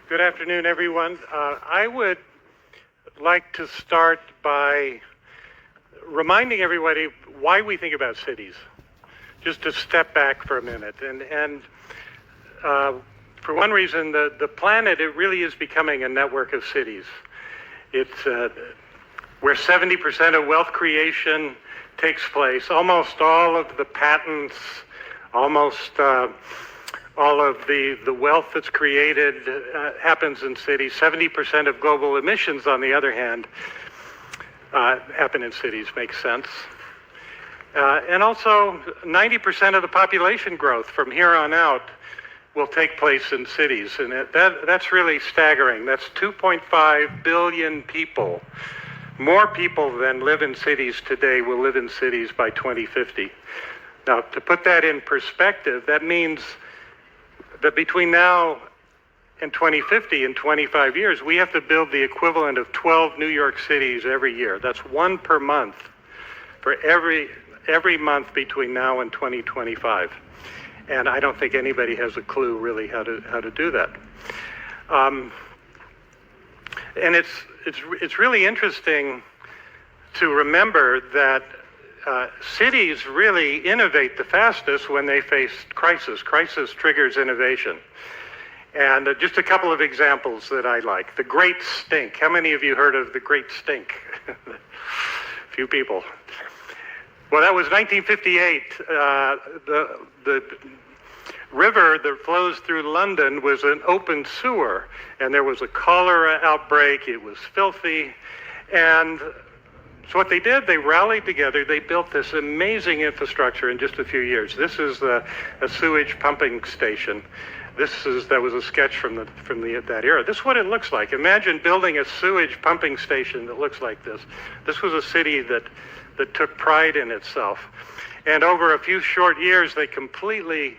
Good afternoon, everyone. I would like to start by reminding everybody why we think about cities. Just to step back for a minute. And for one reason, the planet, it really is becoming a network of cities. It's where 70% of wealth creation takes place. Almost all of the patents, almost all of the wealth that's created happens in cities. 70% of global emissions, on the other hand, happen in cities. Makes sense. And also, 90% of the population growth from here on out will take place in cities. And that's really staggering. That's 2.5 billion people. More people than live in cities today will live in cities by 2050. Now, to put that in perspective, that means that between now and 2050, in 25 years, we have to build the equivalent of 12 New York cities every year. That's one per month for every month between now and 2025. And I don't think anybody has a clue really how to do that. And it's really interesting to remember that cities really innovate the fastest when they face crisis. Crisis triggers innovation. And just a couple of examples that I like. The Great Stink. How many of you heard of the Great Stink? Few people. Well, that was 1958. The river that flows through London was an open sewer, and there was a cholera outbreak. It was filthy. And so what they did, they rallied together. They built this amazing infrastructure in just a few years. This is a sewage pumping station. That was a sketch from that era. This is what it looks like. Imagine building a sewage pumping station that looks like this. This was a city that took pride in itself. And over a few short years, they completely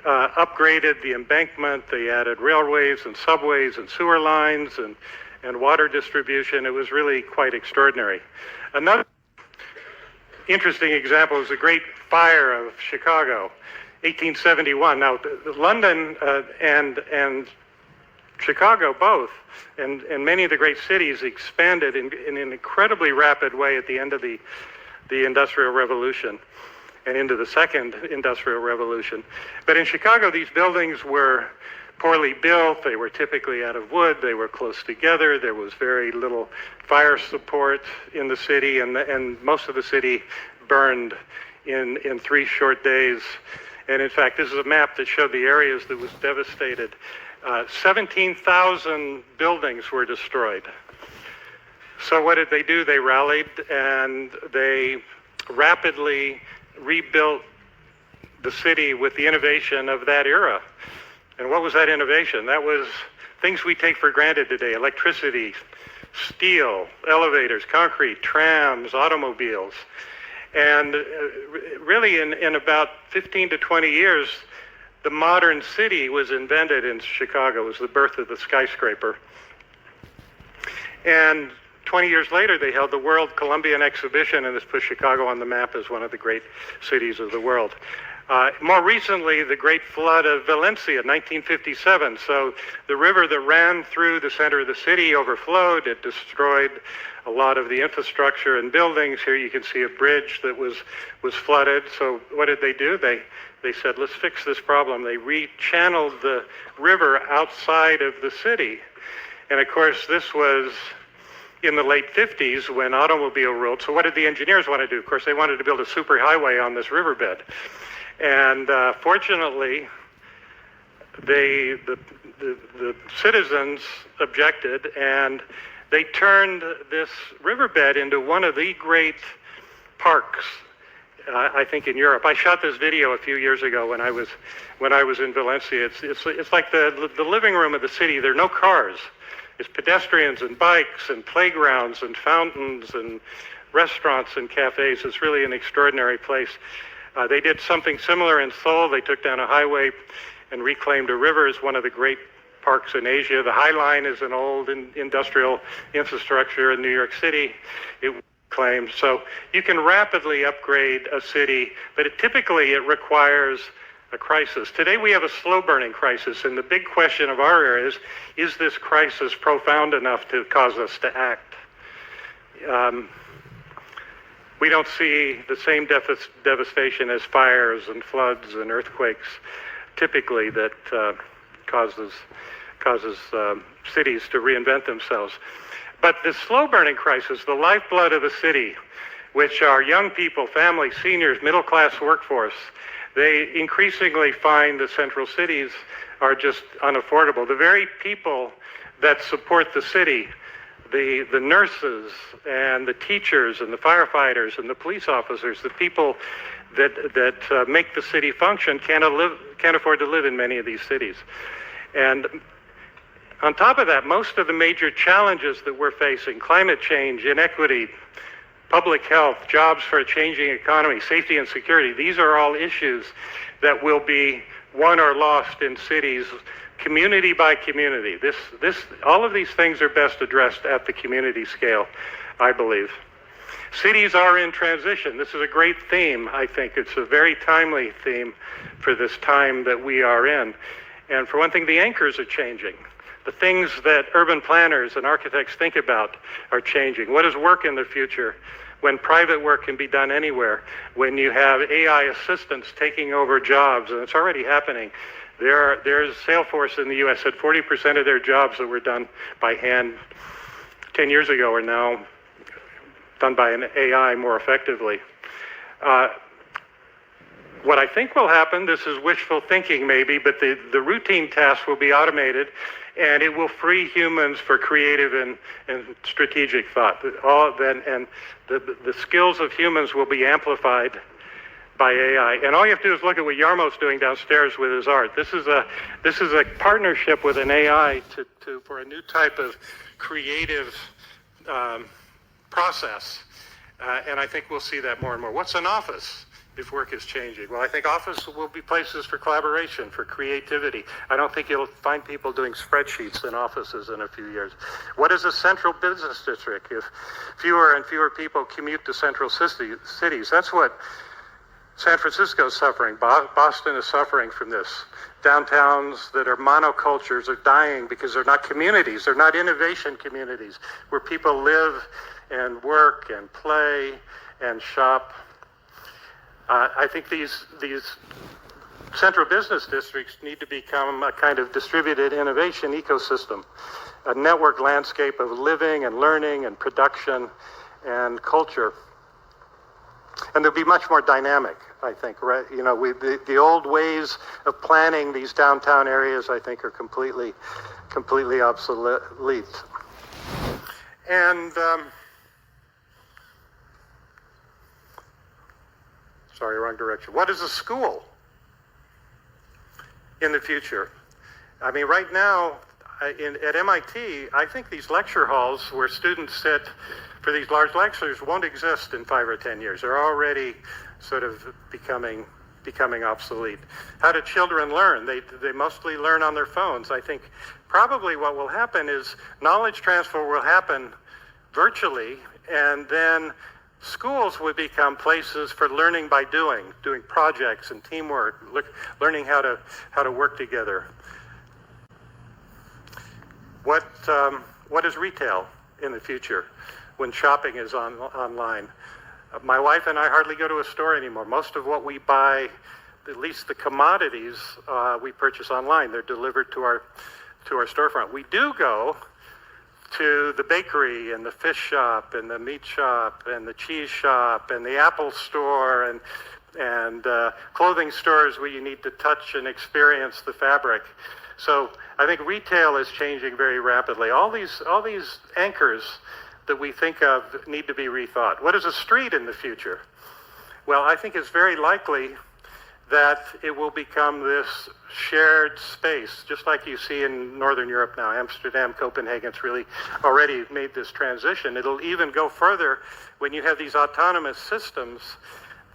upgraded the embankment. They added railways and subways and sewer lines and water distribution. It was really quite extraordinary. Another interesting example is the Great Fire of Chicago, 1871. Now, London and Chicago both, and many of the great cities expanded in an incredibly rapid way at the end of the Industrial Revolution and into the Second Industrial Revolution. But in Chicago, these buildings were poorly built. They were typically out of wood. They were close together. There was very little fire support in the city, and most of the city burned in 3 short days. And in fact, this is a map that showed the areas that was devastated. 17,000 buildings were destroyed. So what did they do? They rallied and they rapidly rebuilt the city with the innovation of that era. And what was that innovation? That was things we take for granted today: electricity, steel, elevators, concrete, trams, automobiles. And really in about 15 to 20 years, the modern city was invented in Chicago. It was the birth of the skyscraper. And 20 years later, they held the World Columbian Exhibition, and this put Chicago on the map as one of the great cities of the world. More recently, the Great Flood of Valencia, 1957. So the river that ran through the center of the city overflowed. It destroyed a lot of the infrastructure and buildings. Here you can see a bridge that was flooded. So what did they do? They said, let's fix this problem. They rechanneled the river outside of the city. And of course, this was in the late 50s when automobile ruled. So what did the engineers want to do? Of course, they wanted to build a superhighway on this riverbed. And fortunately, the citizens objected, and they turned this riverbed into one of the great parks, I think, in Europe. I shot this video a few years ago when I was in Valencia. It's like the living room of the city. There are no cars. It's pedestrians and bikes and playgrounds and fountains and restaurants and cafes. It's really an extraordinary place. They did something similar in Seoul. They took down a highway and reclaimed a river as one of the great parks in Asia. The High Line is an old industrial infrastructure in New York City. It claimed. So you can rapidly upgrade a city, but typically it requires a crisis. Today we have a slow-burning crisis, and the big question of our era is this crisis profound enough to cause us to act? We don't see the same devastation as fires and floods and earthquakes typically that causes cities to reinvent themselves. But this slow-burning crisis, the lifeblood of a city, which are young people, families, seniors, middle-class workforce, they increasingly find the central cities are just unaffordable. The very people that support the city, the nurses and the teachers and the firefighters and the police officers, the people that make the city function can't afford to live in many of these cities. And on top of that, most of the major challenges that we're facing, climate change, inequity, public health, jobs for a changing economy, safety and security, these are all issues that will be won or lost in cities community by community. All of these things are best addressed at the community scale, I believe. Cities are in transition. This is a great theme, I think. It's a very timely theme for this time that we are in. And for one thing, the anchors are changing. The things that urban planners and architects think about are changing. What does work in the future when private work can be done anywhere? When you have AI assistants taking over jobs, and it's already happening. There's Salesforce in the U.S. said 40% of their jobs that were done by hand 10 years ago are now done by an AI more effectively. What I think will happen, this is wishful thinking maybe, but the routine tasks will be automated, and it will free humans for creative and strategic thought. And the skills of humans will be amplified by AI. And all you have to do is look at what Jarmo's doing downstairs with his art. This is a partnership with an AI for a new type of creative process. And I think we'll see that more and more. What's an office if work is changing? Well, I think office will be places for collaboration, for creativity. I don't think you'll find people doing spreadsheets in offices in a few years. What is a central business district? If fewer and fewer people commute to central cities, that's what San Francisco is suffering. Boston is suffering from this. Downtowns that are monocultures are dying because they're not communities. They're not innovation communities where people live and work and play and shop. I think these central business districts need to become a kind of distributed innovation ecosystem, a network landscape of living and learning and production and culture. And they'll be much more dynamic, I think, right? You know, the old ways of planning these downtown areas, I think, are completely obsolete. And sorry, wrong direction. What is a school in the future? I mean, right now at MIT, I think these lecture halls where students sit for these large lectures won't exist in 5 or 10 years. They're already sort of becoming obsolete. How do children learn? They mostly learn on their phones. I think probably what will happen is knowledge transfer will happen virtually, and then schools would become places for learning by doing projects and teamwork, learning how to work together. What is retail in the future when shopping is online? My wife and I hardly go to a store anymore. Most of what we buy, at least the commodities, we purchase online. They're delivered to our storefront. We do go to the bakery and the fish shop and the meat shop and the cheese shop and the Apple store and clothing stores where you need to touch and experience the fabric. So I think retail is changing very rapidly. All these anchors that we think of need to be rethought. What is a street in the future? Well, I think it's very likely that it will become this shared space, just like you see in Northern Europe now. Amsterdam, Copenhagen's really already made this transition. It'll even go further when you have these autonomous systems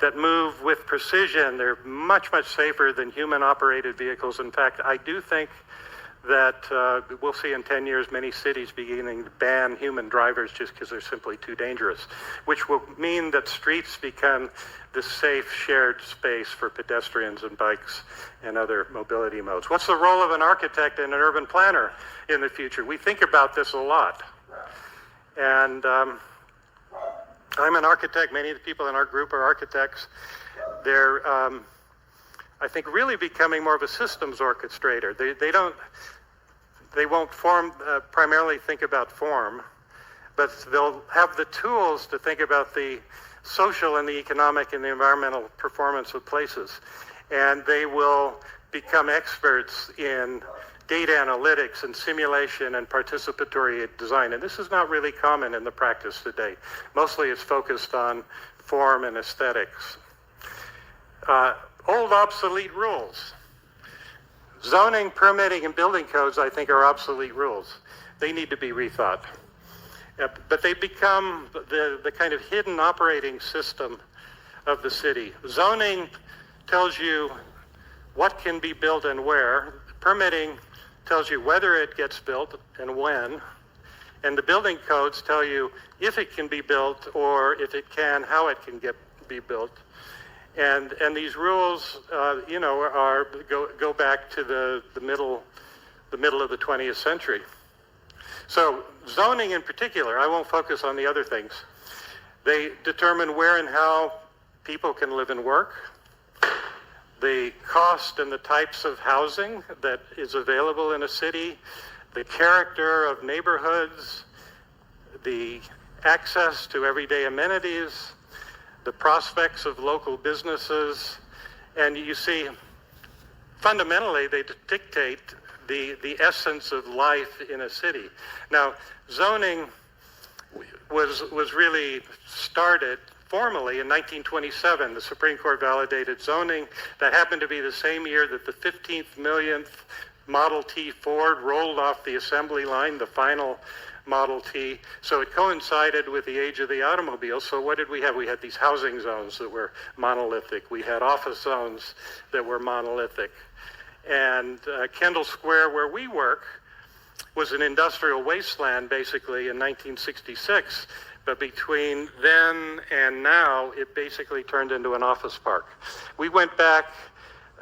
that move with precision. They're much, much safer than human-operated vehicles. In fact, I do think that we'll see in 10 years many cities beginning to ban human drivers just because they're simply too dangerous, which will mean that streets become the safe shared space for pedestrians and bikes and other mobility modes. What's the role of an architect and an urban planner in the future? We think about this a lot. And I'm an architect. Many of the people in our group are architects. They're, I think, really becoming more of a systems orchestrator. They won't primarily think about form, but they'll have the tools to think about the social and the economic and the environmental performance of places. And they will become experts in data analytics and simulation and participatory design. And this is not really common in the practice today. Mostly it's focused on form and aesthetics. Old obsolete rules. Zoning, permitting, and building codes, I think, are obsolete rules. They need to be rethought. But they become the kind of hidden operating system of the city. Zoning tells you what can be built and where. Permitting tells you whether it gets built and when. And the building codes tell you if it can be built, or if it can, how it can be built. And these rules, go back to the middle of the 20th century. So zoning in particular, I won't focus on the other things. They determine where and how people can live and work, the cost and the types of housing that is available in a city, the character of neighborhoods, the access to everyday amenities, the prospects of local businesses, and you see, fundamentally, they dictate the essence of life in a city. Now, zoning was really started formally in 1927. The Supreme Court validated zoning. That happened to be the same year that the 15th millionth Model T Ford rolled off the assembly line, the final Model T. So it coincided with the age of the automobile. So what did we have? We had these housing zones that were monolithic. We had office zones that were monolithic. And Kendall Square, where we work, was an industrial wasteland basically in 1966. But between then and now, it basically turned into an office park. We went back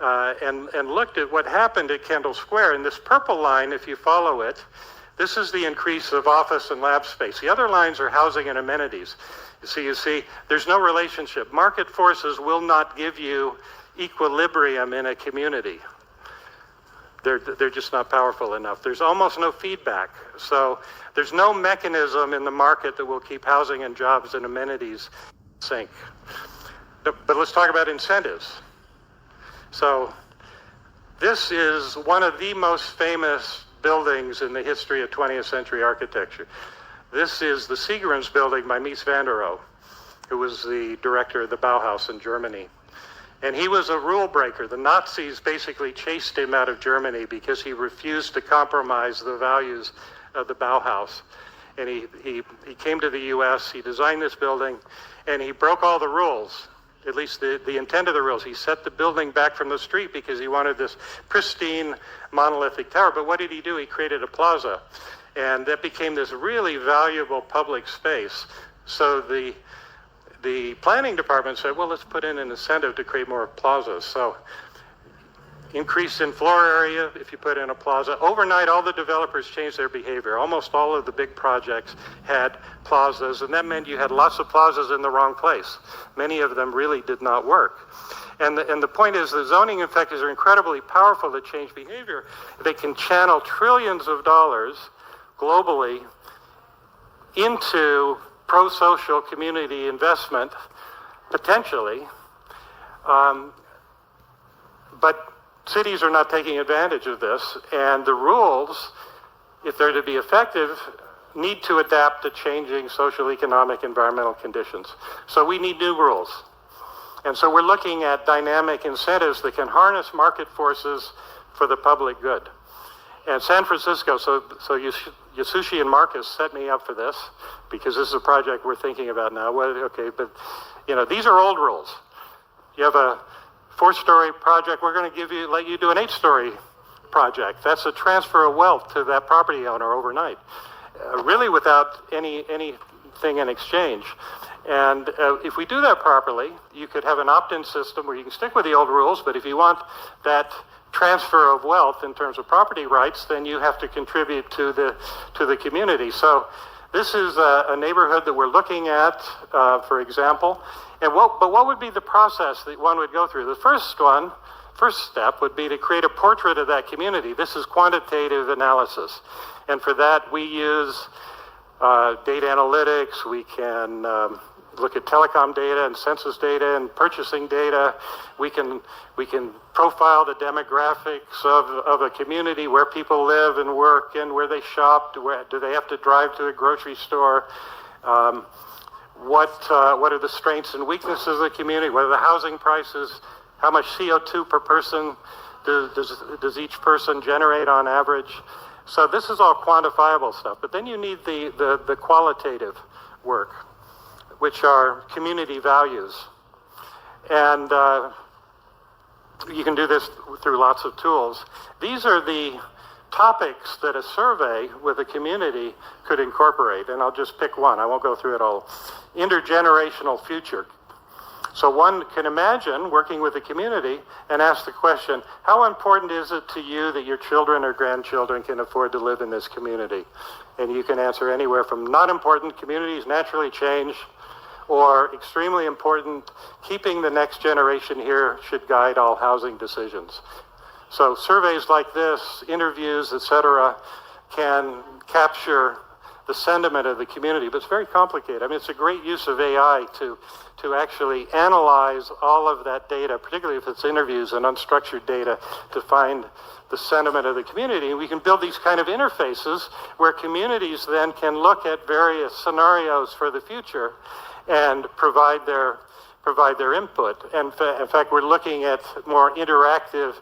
and looked at what happened at Kendall Square. And this purple line, if you follow it, this is the increase of office and lab space. The other lines are housing and amenities. You see, there's no relationship. Market forces will not give you equilibrium in a community. They're just not powerful enough. There's almost no feedback. So there's no mechanism in the market that will keep housing and jobs and amenities in sync. But let's talk about incentives. So this is one of the most famous buildings in the history of 20th century architecture. This is the Seagram's building by Mies van der Rohe, who was the director of the Bauhaus in Germany. And he was a rule breaker. The Nazis basically chased him out of Germany because he refused to compromise the values of the Bauhaus. And he came to the US, he designed this building, and he broke all the rules, at least the intent of the rules. He set the building back from the street because he wanted this pristine monolithic tower. But what did he do? He created a plaza. And that became this really valuable public space. So the planning department said, well, let's put in an incentive to create more plazas. So increase in floor area if you put in a plaza. Overnight, all the developers changed their behavior. Almost all of the big projects had plazas, and that meant you had lots of plazas in the wrong place. Many of them really did not work. And the point is, the zoning effectors are incredibly powerful to change behavior. They can channel trillions of dollars globally into pro-social community investment, potentially, but cities are not taking advantage of this, and the rules, if they're to be effective, need to adapt to changing social, economic, environmental conditions. So we need new rules. And so we're looking at dynamic incentives that can harness market forces for the public good. And San Francisco, so Yasushi and Marcus set me up for this, because this is a project we're thinking about now. Well, okay, but these are old rules. You have a 4-story project, we're going to let you do an 8-story project. That's a transfer of wealth to that property owner overnight, really without anything in exchange. And if we do that properly, you could have an opt-in system where you can stick with the old rules, but if you want that transfer of wealth in terms of property rights, then you have to contribute to the community. So this is a neighborhood that we're looking at, for example. And what would be the process that one would go through? The first step would be to create a portrait of that community. This is quantitative analysis. And for that, we use data analytics. We can look at telecom data and census data and purchasing data. We can profile the demographics of a community, where people live and work and where they shop. Do they have to drive to a grocery store? What are the strengths and weaknesses of the community? What are the housing prices? How much CO2 per person does each person generate on average? So this is all quantifiable stuff. But then you need the qualitative work, which are community values. And you can do this through lots of tools. These are the topics that a survey with a community could incorporate. And I'll just pick one. I won't go through it all. Intergenerational future. So one can imagine working with a community and ask the question, how important is it to you that your children or grandchildren can afford to live in this community? And you can answer anywhere from not important, communities naturally change, or extremely important, keeping the next generation here should guide all housing decisions. So surveys like this, interviews, etc., can capture the sentiment of the community, but it's very complicated. I mean, it's a great use of AI to actually analyze all of that data, particularly if it's interviews and unstructured data, to find the sentiment of the community. And we can build these kind of interfaces where communities then can look at various scenarios for the future and provide their input. And in fact, we're looking at more interactive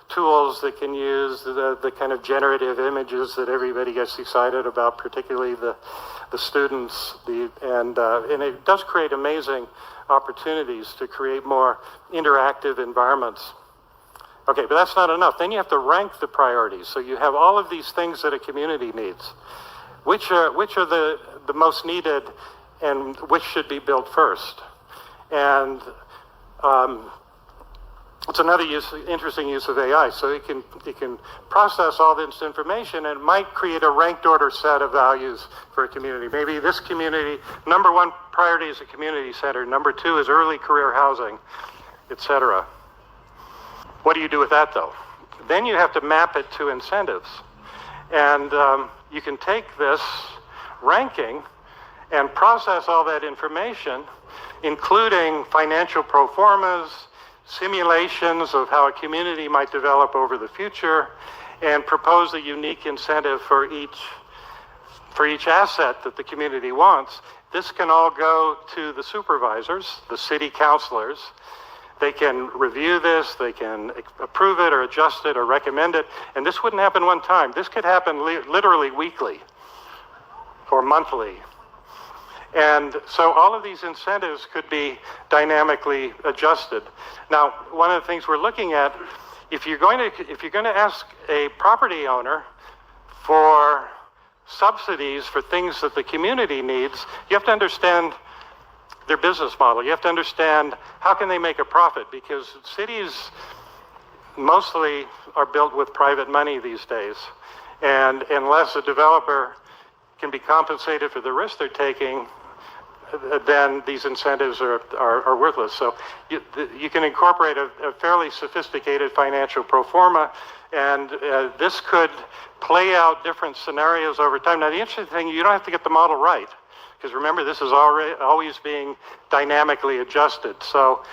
tools that can use the kind of generative images that everybody gets excited about, particularly the students. And it does create amazing opportunities to create more interactive environments. Okay, but that's not enough. Then you have to rank the priorities. So you have all of these things that a community needs. Which are the most needed, and which should be built first? And it's another interesting use of AI. So it can process all this information and might create a ranked order set of values for a community. Maybe this community, number one priority is a community center. Number two is early career housing, etc. What do you do with that, though? Then you have to map it to incentives. And you can take this ranking and process all that information, including financial pro formas, simulations of how a community might develop over the future, and propose a unique incentive for each asset that the community wants. This can all go to the supervisors, the city councilors. They can review this, they can approve it or adjust it or recommend it, and this wouldn't happen one time. This could happen literally weekly or monthly. And so all of these incentives could be dynamically adjusted. Now, one of the things we're looking at, if you're going to ask a property owner for subsidies for things that the community needs, you have to understand their business model. You have to understand how can they make a profit, because cities mostly are built with private money these days. And unless a developer can be compensated for the risk they're taking, then these incentives are worthless. So you can incorporate a fairly sophisticated financial pro forma, and this could play out different scenarios over time. Now, the interesting thing, you don't have to get the model right, because remember, this is always being dynamically adjusted. So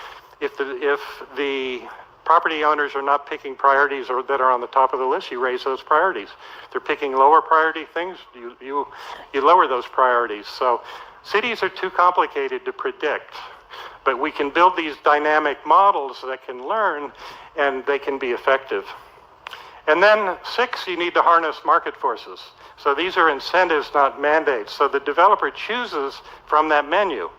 if the property owners are not picking priorities or that are on the top of the list, you raise those priorities. If they're picking lower priority things, you lower those priorities. So cities are too complicated to predict, but we can build these dynamic models that can learn, and they can be effective. And then 6, you need to harness market forces. So these are incentives, not mandates. So the developer chooses from that menu.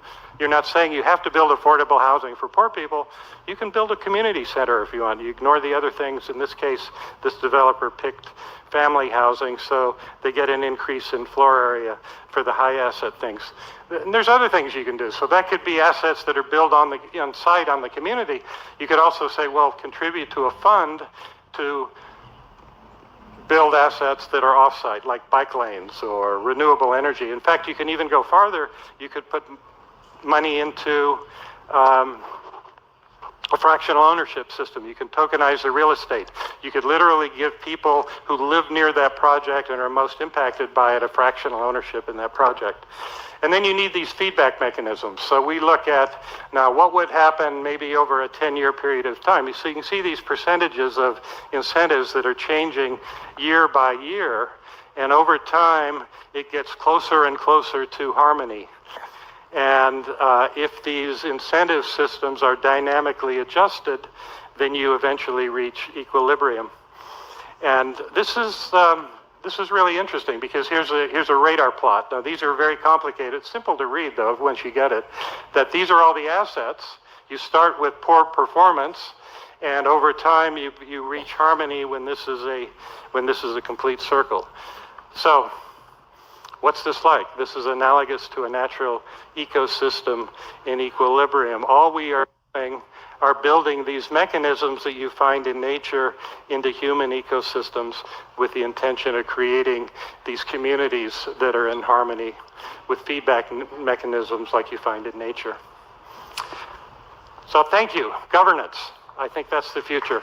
You're not saying you have to build affordable housing for poor people. You can build a community center if you want. You ignore the other things. In this case, this developer picked family housing, so they get an increase in floor area for the high asset things. And there's other things you can do. So that could be assets that are built on site on the community. You could also say, well, contribute to a fund to build assets that are off-site, like bike lanes or renewable energy. In fact, you can even go farther. You could put money into a fractional ownership system. You can tokenize the real estate. You could literally give people who live near that project and are most impacted by it a fractional ownership in that project. And then you need these feedback mechanisms. So we look at now what would happen maybe over a 10-year period of time. So you can see these percentages of incentives that are changing year by year. And over time, it gets closer and closer to harmony. And if these incentive systems are dynamically adjusted, then you eventually reach equilibrium. And this is really interesting because here's a radar plot. Now these are very complicated. It's simple to read though once you get it. That these are all the assets. You start with poor performance, and over time you reach harmony when this is a complete circle. So, what's this like? This is analogous to a natural ecosystem in equilibrium. All we are doing are building these mechanisms that you find in nature into human ecosystems with the intention of creating these communities that are in harmony with feedback mechanisms like you find in nature. So thank you. Governance. I think that's the future.